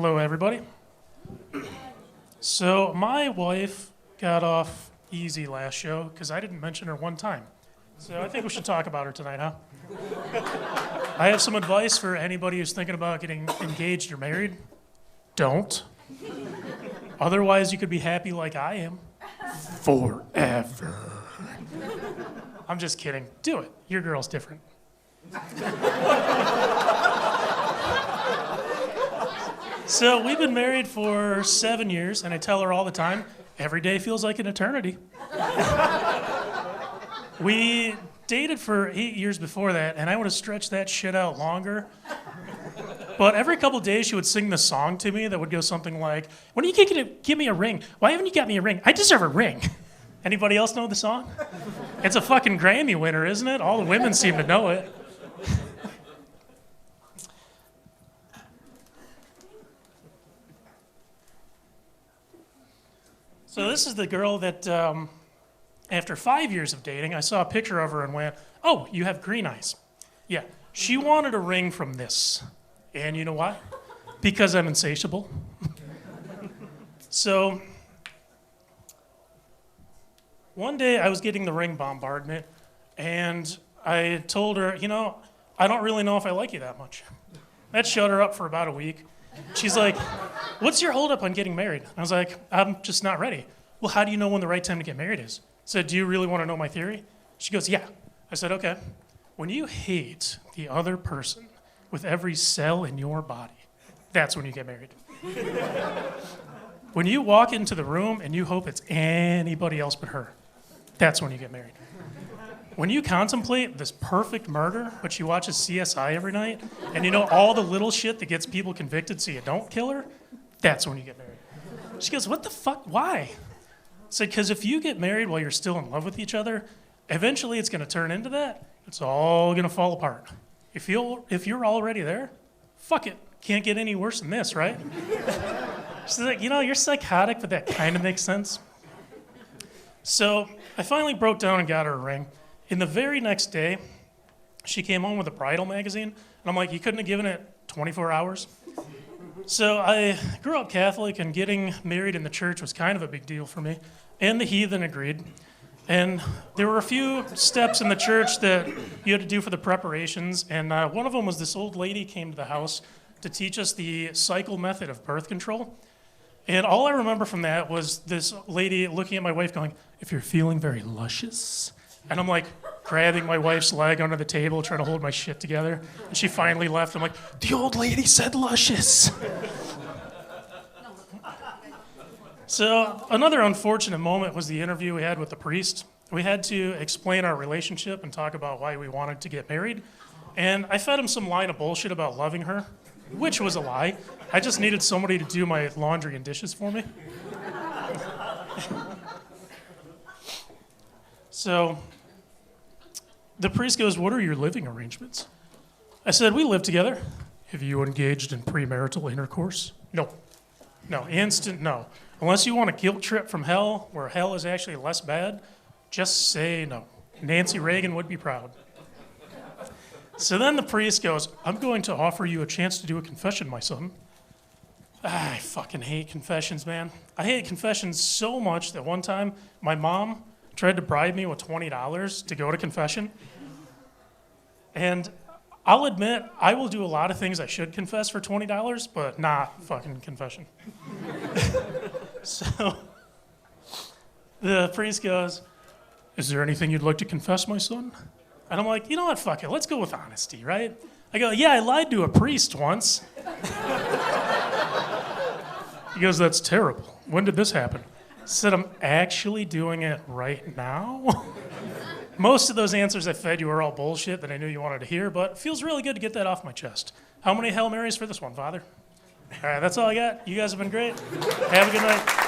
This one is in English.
Hello, everybody. So, my wife got off easy last show because I didn't mention her one time. So, I think we should talk about her tonight, huh? I have some advice for anybody who's thinking about getting engaged or married. Don't. Otherwise, you could be happy like I am. Forever. I'm just kidding. Do it. Your girl's different. So we've been married for 7 years, and I tell her all the time, every day feels like an eternity. We dated for 8 years before that, and I would have stretched that shit out longer. But every couple days, she would sing this song to me that would go something like, when are you going to give me a ring? Why haven't you got me a ring? I deserve a ring. Anybody else know the song? It's a fucking Grammy winner, isn't it? All the women seem to know it. So this is the girl that, after 5 years of dating, I saw a picture of her and went, oh, you have green eyes. Yeah, she wanted a ring from this. And you know why? Because I'm insatiable. So one day I was getting the ring bombardment, and I told her, I don't really know if I like you that much. That shut her up for about a week. She's like, what's your holdup on getting married? I was like, I'm just not ready. Well, how do you know when the right time to get married is? I said, do you really want to know my theory? She goes, yeah. I said, okay. When you hate the other person with every cell in your body, that's when you get married. When you walk into the room and you hope it's anybody else but her, that's when you get married. When you contemplate this perfect murder, but she watches CSI every night, and you know all the little shit that gets people convicted so you don't kill her, that's when you get married. She goes, what the fuck? Why? I said, because if you get married while you're still in love with each other, eventually it's going to turn into that. It's all going to fall apart. If you're already there, fuck it. Can't get any worse than this, right? She's like, you're psychotic, but that kind of makes sense. So I finally broke down and got her a ring. And the very next day, she came home with a bridal magazine, and I'm like, you couldn't have given it 24 hours? So I grew up Catholic, and getting married in the church was kind of a big deal for me, and the heathen agreed. And there were a few steps in the church that you had to do for the preparations, and one of them was this old lady came to the house to teach us the cycle method of birth control. And all I remember from that was this lady looking at my wife going, if you're feeling very luscious. And I'm like grabbing my wife's leg under the table, trying to hold my shit together. And she finally left. I'm like, the old lady said luscious. So another unfortunate moment was the interview we had with the priest. We had to explain our relationship and talk about why we wanted to get married. And I fed him some line of bullshit about loving her, which was a lie. I just needed somebody to do my laundry and dishes for me. So the priest goes, what are your living arrangements? I said, we live together. Have you engaged in premarital intercourse? No. No, instant no. Unless you want a guilt trip from hell, where hell is actually less bad, just say no. Nancy Reagan would be proud. So then the priest goes, I'm going to offer you a chance to do a confession, my son. I fucking hate confessions, man. I hate confessions so much that one time my mom tried to bribe me with $20 to go to confession. And I'll admit, I will do a lot of things I should confess for $20, but not fucking confession. So the priest goes, is there anything you'd like to confess, my son? And I'm like, you know what, fuck it, let's go with honesty, right? I go, yeah, I lied to a priest once. He goes, that's terrible. When did this happen? I said, I'm actually doing it right now. Most of those answers I fed you were all bullshit that I knew you wanted to hear, but it feels really good to get that off my chest. How many Hail Marys for this one, Father? All right, that's all I got. You guys have been great. Have a good night.